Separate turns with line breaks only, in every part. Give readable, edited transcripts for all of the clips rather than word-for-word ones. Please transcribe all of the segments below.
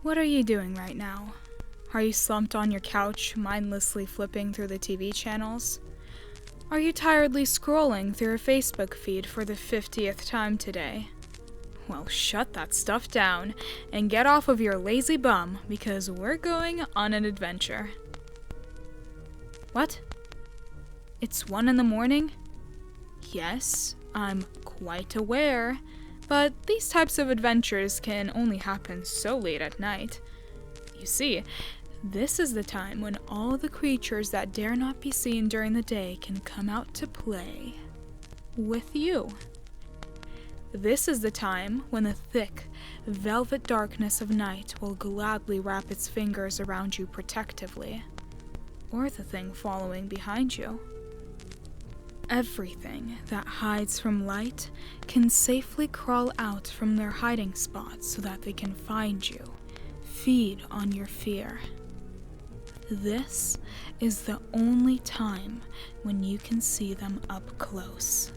What are you doing right now? Are you slumped on your couch, mindlessly flipping through the TV channels? Are you tiredly scrolling through a Facebook feed for the 50th time today? Well, shut that stuff down and get off of your lazy bum, because we're going on an adventure. What? It's 1 in the morning? Yes, I'm quite aware, but these types of adventures can only happen so late at night. You see, this is the time when all the creatures that dare not be seen during the day can come out to play with you. This is the time when the thick, velvet darkness of night will gladly wrap its fingers around you protectively, or the thing following behind you. Everything that hides from light can safely crawl out from their hiding spots so that they can find you, feed on your fear. This is the only time when you can see them up close.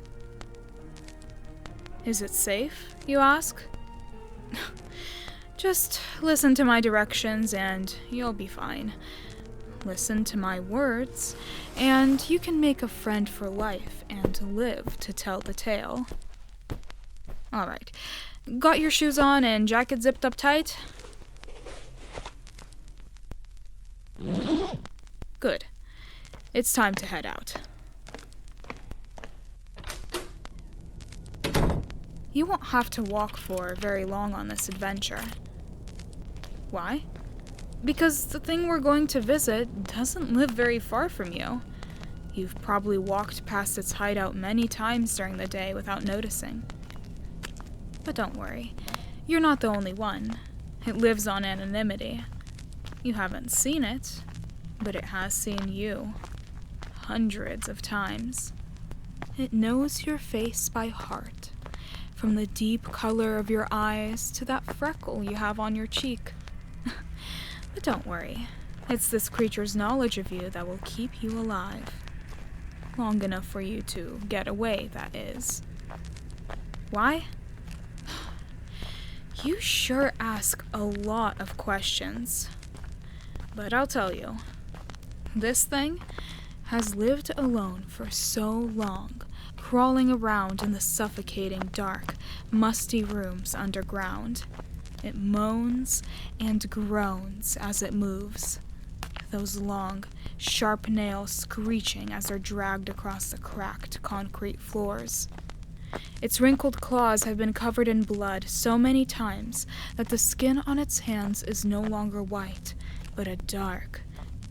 Is it safe, you ask? Just listen to my directions and you'll be fine. Listen to my words, and you can make a friend for life and live to tell the tale. Alright, got your shoes on and jacket zipped up tight? Good. It's time to head out. You won't have to walk for very long on this adventure. Why? Because the thing we're going to visit doesn't live very far from you. You've probably walked past its hideout many times during the day without noticing. But don't worry, you're not the only one. It lives on anonymity. You haven't seen it, but it has seen you. Hundreds of times. It knows your face by heart, from the deep color of your eyes to that freckle you have on your cheek. But don't worry, it's this creature's knowledge of you that will keep you alive. Long enough for you to get away, that is. Why? You sure ask a lot of questions. But I'll tell you, this thing has lived alone for so long, crawling around in the suffocating, dark, musty rooms underground. It moans and groans as it moves, those long, sharp nails screeching as they're dragged across the cracked concrete floors. Its wrinkled claws have been covered in blood so many times that the skin on its hands is no longer white, but a dark,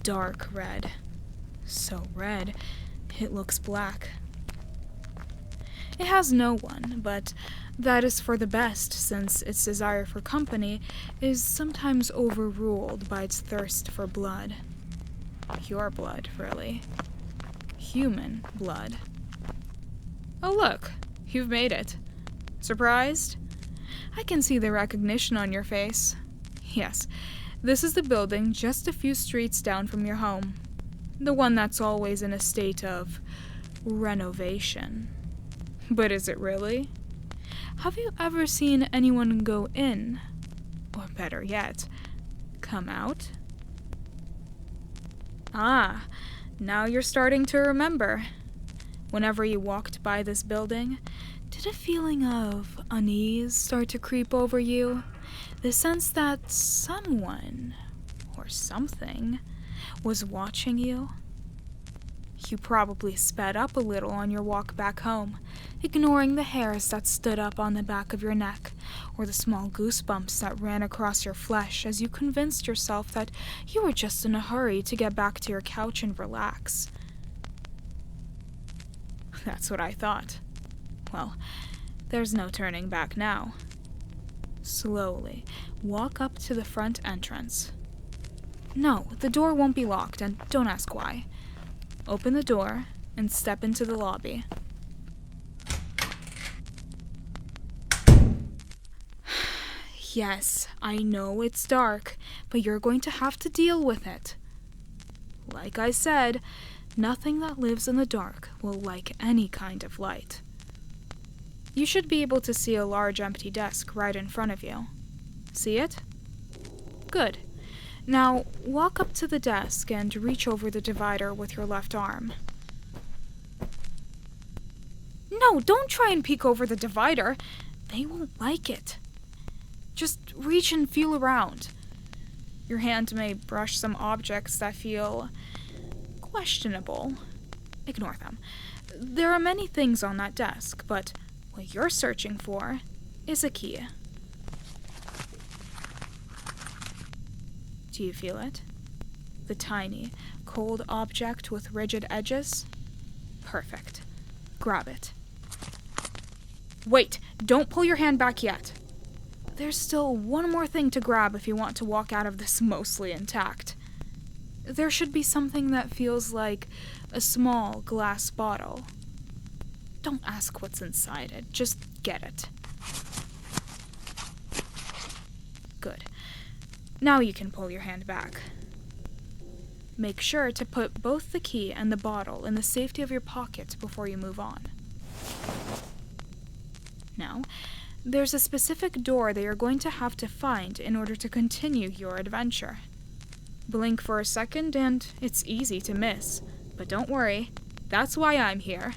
dark red. So red, it looks black. It has no one, but that is for the best, since its desire for company is sometimes overruled by its thirst for blood. Your blood, really. Human blood. Oh look, you've made it. Surprised? I can see the recognition on your face. Yes, this is the building just a few streets down from your home. The one that's always in a state of renovation. But is it really? Have you ever seen anyone go in? Or better yet, come out? Ah, now you're starting to remember. Whenever you walked by this building, did a feeling of unease start to creep over you? The sense that someone, or something, was watching you? You probably sped up a little on your walk back home, ignoring the hairs that stood up on the back of your neck, or the small goosebumps that ran across your flesh as you convinced yourself that you were just in a hurry to get back to your couch and relax. That's what I thought. Well, there's no turning back now. Slowly, walk up to the front entrance. No, the door won't be locked, and don't ask why. Open the door and step into the lobby. Yes, I know it's dark, but you're going to have to deal with it. Like I said, nothing that lives in the dark will like any kind of light. You should be able to see a large empty desk right in front of you. See it? Good. Now, walk up to the desk and reach over the divider with your left arm. No, don't try and peek over the divider. They won't like it. Just reach and feel around. Your hand may brush some objects that feel questionable. Ignore them. There are many things on that desk, but what you're searching for is a key. Do you feel it? The tiny, cold object with rigid edges? Perfect. Grab it. Wait, don't pull your hand back yet. There's still one more thing to grab if you want to walk out of this mostly intact. There should be something that feels like a small glass bottle. Don't ask what's inside it, just get it. Good. Now you can pull your hand back. Make sure to put both the key and the bottle in the safety of your pocket before you move on. Now, there's a specific door that you're going to have to find in order to continue your adventure. Blink for a second and it's easy to miss, but don't worry, that's why I'm here.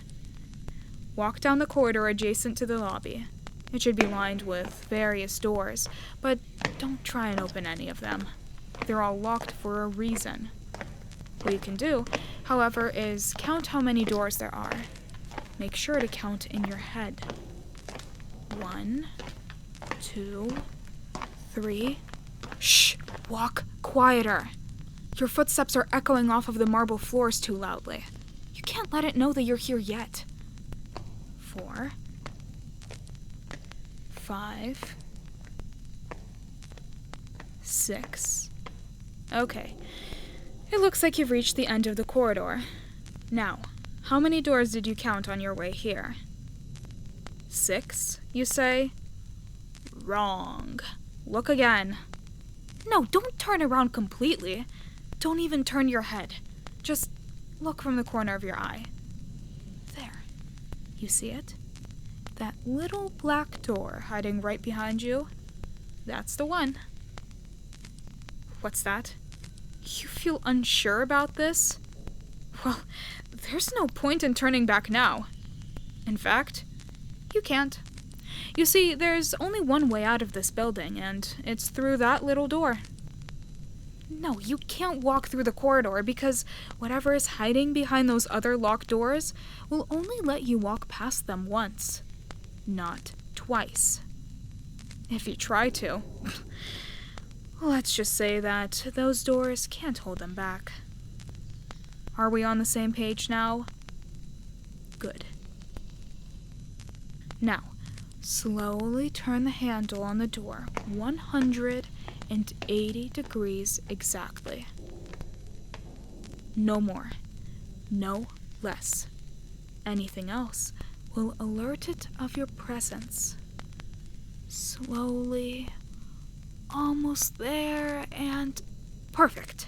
Walk down the corridor adjacent to the lobby. It should be lined with various doors, but don't try and open any of them. They're all locked for a reason. What you can do, however, is count how many doors there are. Make sure to count in your head. 1, 2, 3. Shh! Walk quieter. Your footsteps are echoing off of the marble floors too loudly. You can't let it know that you're here yet. 4, 5, 6. Okay. It looks like you've reached the end of the corridor. Now, how many doors did you count on your way here? 6, you say? Wrong. Look again. No, don't turn around completely. Don't even turn your head. Just look from the corner of your eye. There. You see it? That little black door hiding right behind you? That's the one. What's that? You feel unsure about this? Well, there's no point in turning back now. In fact, you can't. You see, there's only one way out of this building, and it's through that little door. No, you can't walk through the corridor because whatever is hiding behind those other locked doors will only let you walk past them once, not twice. If you try to. Let's just say that those doors can't hold them back. Are we on the same page now? Good. Now, slowly turn the handle on the door 180 degrees exactly. No more. No less. Anything else will alert it of your presence. Slowly. Almost there, and perfect.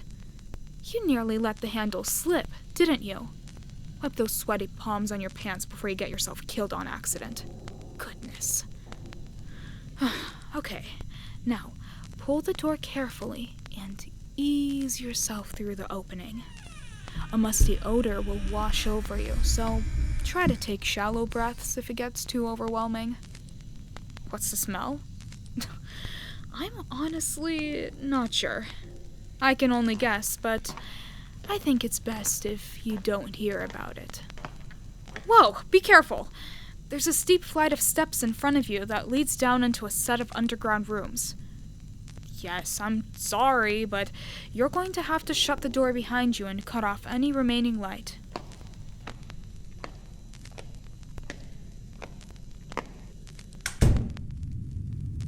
You nearly let the handle slip, didn't you? Wipe those sweaty palms on your pants before you get yourself killed on accident. Goodness. Okay, now pull the door carefully and ease yourself through the opening. A musty odor will wash over you, so try to take shallow breaths if it gets too overwhelming. What's the smell? I'm honestly not sure. I can only guess, but I think it's best if you don't hear about it. Whoa, be careful! There's a steep flight of steps in front of you that leads down into a set of underground rooms. Yes, I'm sorry, but you're going to have to shut the door behind you and cut off any remaining light.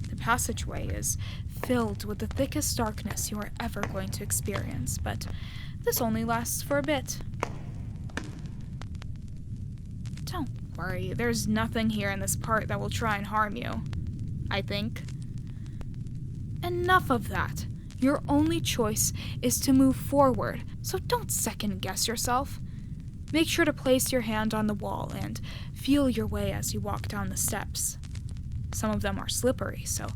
The passageway is filled with the thickest darkness you are ever going to experience, but this only lasts for a bit. Don't worry, there's nothing here in this part that will try and harm you, I think. Enough of that. Your only choice is to move forward, so don't second-guess yourself. Make sure to place your hand on the wall and feel your way as you walk down the steps. Some of them are slippery, so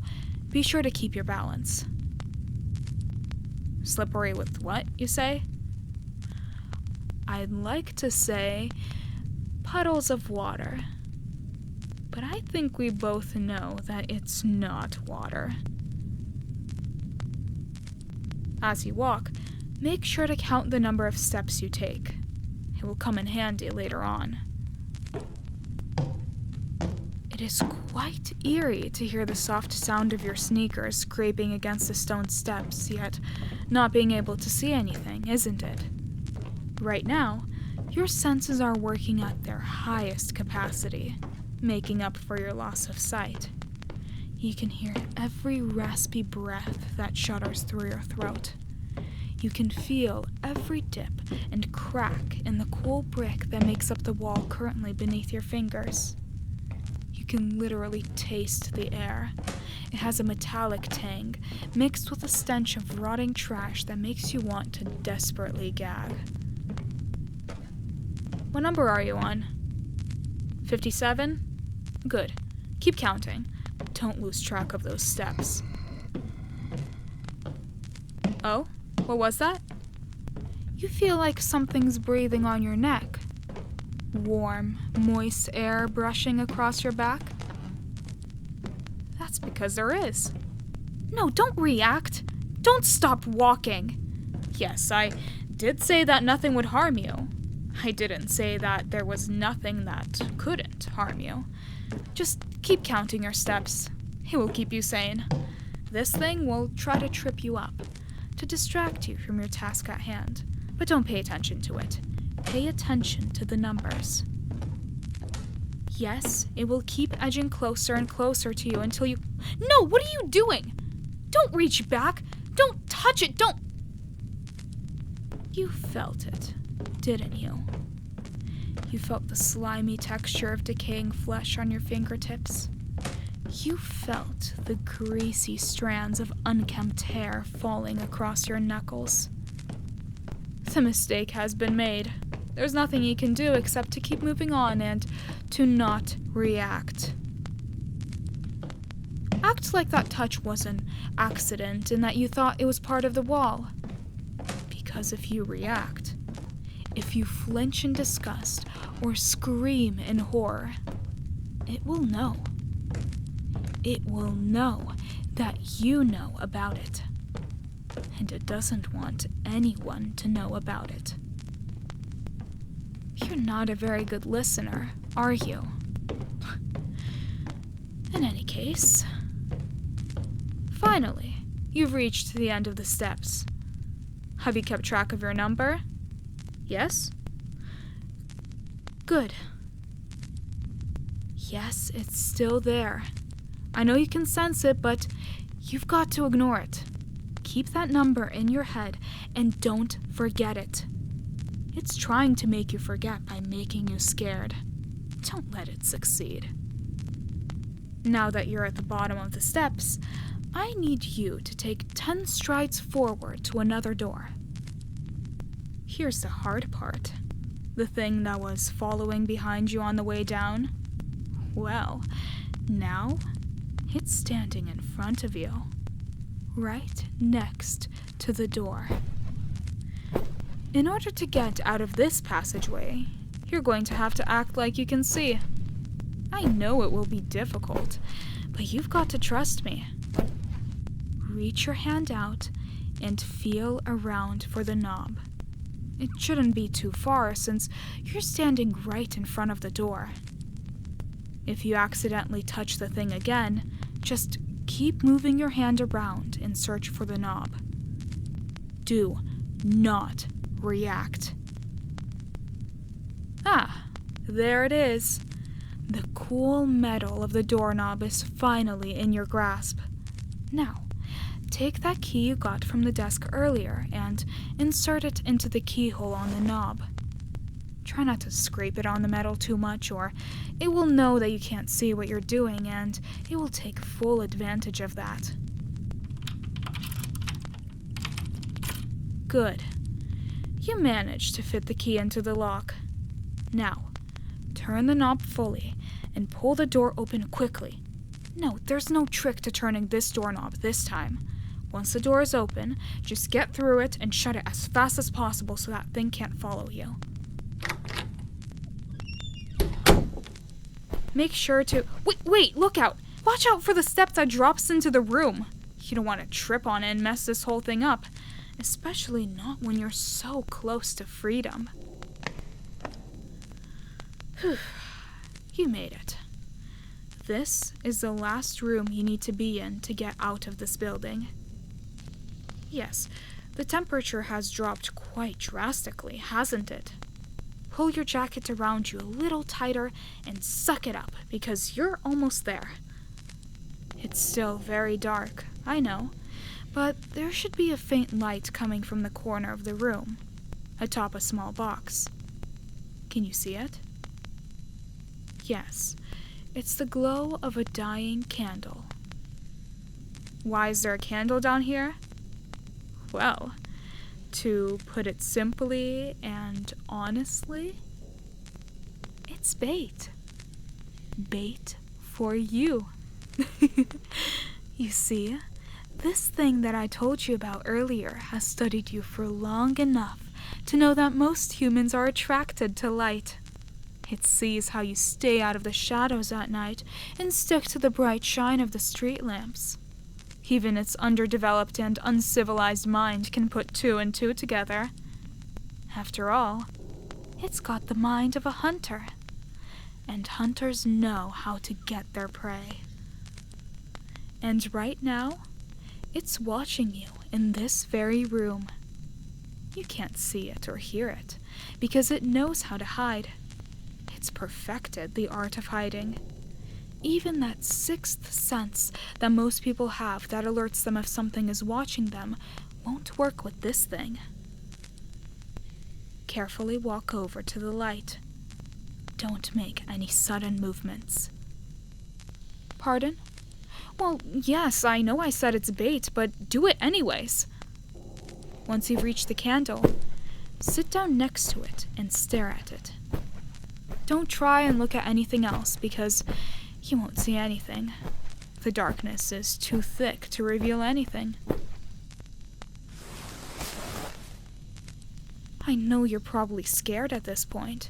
be sure to keep your balance. Slippery with what, you say? I'd like to say puddles of water. But I think we both know that it's not water. As you walk, make sure to count the number of steps you take. It will come in handy later on. It is quite eerie to hear the soft sound of your sneakers scraping against the stone steps, yet not being able to see anything, isn't it? Right now, your senses are working at their highest capacity, making up for your loss of sight. You can hear every raspy breath that shudders through your throat. You can feel every dip and crack in the cool brick that makes up the wall currently beneath your fingers. You can literally taste the air. It has a metallic tang, mixed with a stench of rotting trash that makes you want to desperately gag. What number are you on? 57? Good. Keep counting. Don't lose track of those steps. Oh? What was that? You feel like something's breathing on your neck. Warm, moist air brushing across your back. That's because there is. No, don't react. Don't stop walking. Yes, I did say that nothing would harm you. I didn't say that there was nothing that couldn't harm you. Just keep counting your steps. It will keep you sane. This thing will try to trip you up, to distract you from your task at hand. But don't pay attention to it. Pay attention to the numbers. Yes, it will keep edging closer and closer to you until you... No, what are you doing? Don't reach back. Don't touch it. Don't... You felt it, didn't you? You felt the slimy texture of decaying flesh on your fingertips. You felt the greasy strands of unkempt hair falling across your knuckles. The mistake has been made. There's nothing you can do except to keep moving on and to not react. Act like that touch was an accident and that you thought it was part of the wall. Because if you react, if you flinch in disgust or scream in horror, it will know. It will know that you know about it. And it doesn't want anyone to know about it. You're not a very good listener, are you? In any case, finally, you've reached the end of the steps. Have you kept track of your number? Yes? Good. Yes, it's still there. I know you can sense it, but you've got to ignore it. Keep that number in your head and don't forget it. It's trying to make you forget by making you scared. Don't let it succeed. Now that you're at the bottom of the steps, I need you to take 10 strides forward to another door. Here's the hard part. The thing that was following behind you on the way down. Well, now it's standing in front of you, right next to the door. In order to get out of this passageway, you're going to have to act like you can see. I know it will be difficult, but you've got to trust me. Reach your hand out and feel around for the knob. It shouldn't be too far since you're standing right in front of the door. If you accidentally touch the thing again, just keep moving your hand around and search for the knob. Do not react. Ah, there it is. The cool metal of the doorknob is finally in your grasp. Now, take that key you got from the desk earlier and insert it into the keyhole on the knob. Try not to scrape it on the metal too much, or it will know that you can't see what you're doing, and it will take full advantage of that. Good. You managed to fit the key into the lock. Now, turn the knob fully and pull the door open quickly. No, there's no trick to turning this doorknob this time. Once the door is open, just get through it and shut it as fast as possible so that thing can't follow you. Make sure to... Wait, look out! Watch out for the step that drops into the room. You don't want to trip on it and mess this whole thing up. Especially not when you're so close to freedom. Whew. You made it. This is the last room you need to be in to get out of this building. Yes, the temperature has dropped quite drastically, hasn't it? Pull your jacket around you a little tighter and suck it up, because you're almost there. It's still very dark, I know, but there should be a faint light coming from the corner of the room, atop a small box. Can you see it? Yes, it's the glow of a dying candle. Why is there a candle down here? Well, to put it simply and honestly, it's bait. Bait for you. You see, this thing that I told you about earlier has studied you for long enough to know that most humans are attracted to light. It sees how you stay out of the shadows at night and stick to the bright shine of the street lamps. Even its underdeveloped and uncivilized mind can put two and two together. After all, it's got the mind of a hunter, and hunters know how to get their prey. And right now, it's watching you in this very room. You can't see it or hear it, because it knows how to hide. It's perfected the art of hiding. Even that sixth sense that most people have that alerts them if something is watching them won't work with this thing. Carefully walk over to the light. Don't make any sudden movements. Pardon? Well, yes, I know I said it's bait, but do it anyways. Once you've reached the candle, sit down next to it and stare at it. Don't try and look at anything else, because you won't see anything. The darkness is too thick to reveal anything. I know you're probably scared at this point.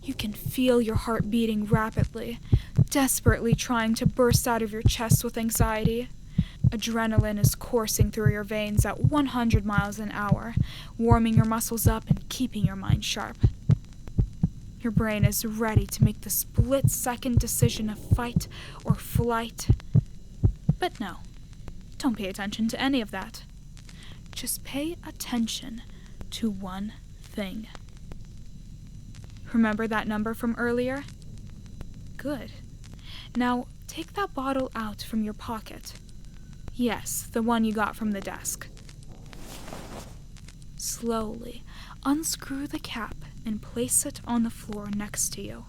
You can feel your heart beating rapidly, desperately trying to burst out of your chest with anxiety. Adrenaline is coursing through your veins at 100 miles an hour, warming your muscles up and keeping your mind sharp. Your brain is ready to make the split-second decision of fight or flight. But no, don't pay attention to any of that. Just pay attention to one thing. Remember that number from earlier? Good. Now, take that bottle out from your pocket. Yes, the one you got from the desk. Slowly unscrew the cap and place it on the floor next to you.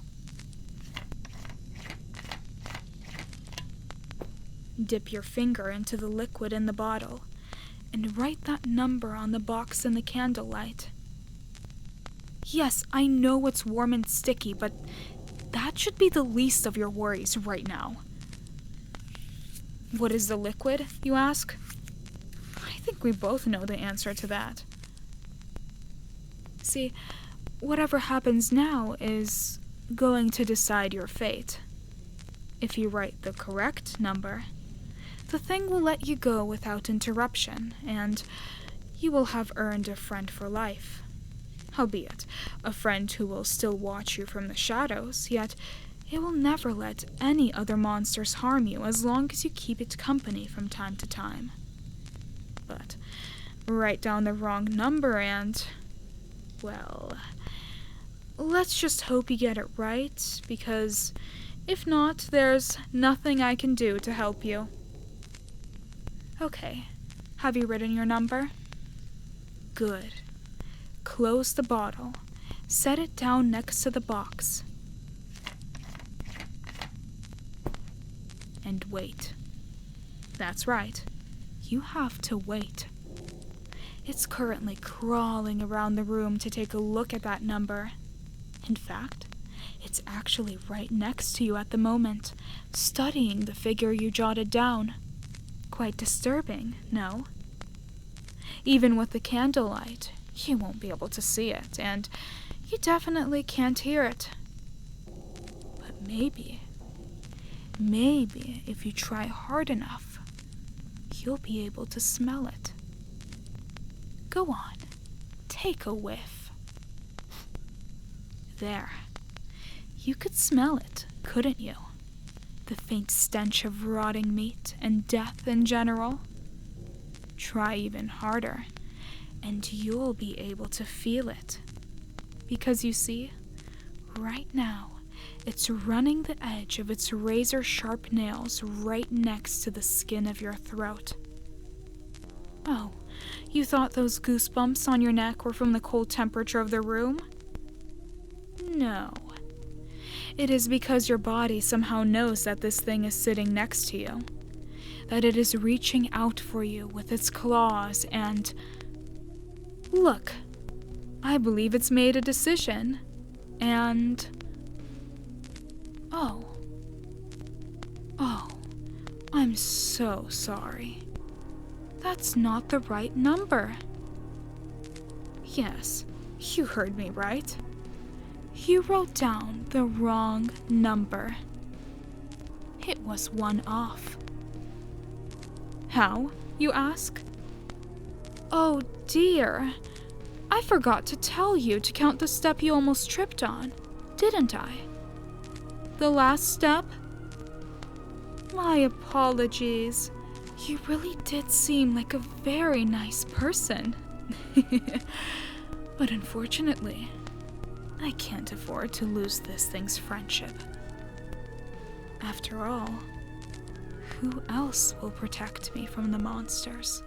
Dip your finger into the liquid in the bottle and write that number on the box in the candlelight. Yes, I know it's warm and sticky, but that should be the least of your worries right now. What is the liquid, you ask? I think we both know the answer to that. See, whatever happens now is going to decide your fate. If you write the correct number, the thing will let you go without interruption, and you will have earned a friend for life. Albeit, a friend who will still watch you from the shadows, yet it will never let any other monsters harm you as long as you keep it company from time to time. But write down the wrong number and, well, let's just hope you get it right, because if not, there's nothing I can do to help you. Okay, have you written your number? Good. Close the bottle. Set it down next to the box. And wait. That's right. You have to wait. It's currently crawling around the room to take a look at that number. In fact, it's actually right next to you at the moment, studying the figure you jotted down. Quite disturbing, no? Even with the candlelight, you won't be able to see it, and you definitely can't hear it. But maybe if you try hard enough, you'll be able to smell it. Go on, take a whiff. There. You could smell it, couldn't you? The faint stench of rotting meat and death in general. Try even harder, and you'll be able to feel it. Because you see, right now, it's running the edge of its razor-sharp nails right next to the skin of your throat. Oh, you thought those goosebumps on your neck were from the cold temperature of the room? No. It is because your body somehow knows that this thing is sitting next to you. That it is reaching out for you with its claws and... Look, I believe it's made a decision. And... Oh, I'm so sorry. That's not the right number. Yes, you heard me right. You wrote down the wrong number. It was one off. How, you ask? Oh dear, I forgot to tell you to count the step you almost tripped on, didn't I? The last step? My apologies. You really did seem like a very nice person. But unfortunately, I can't afford to lose this thing's friendship. After all, who else will protect me from the monsters?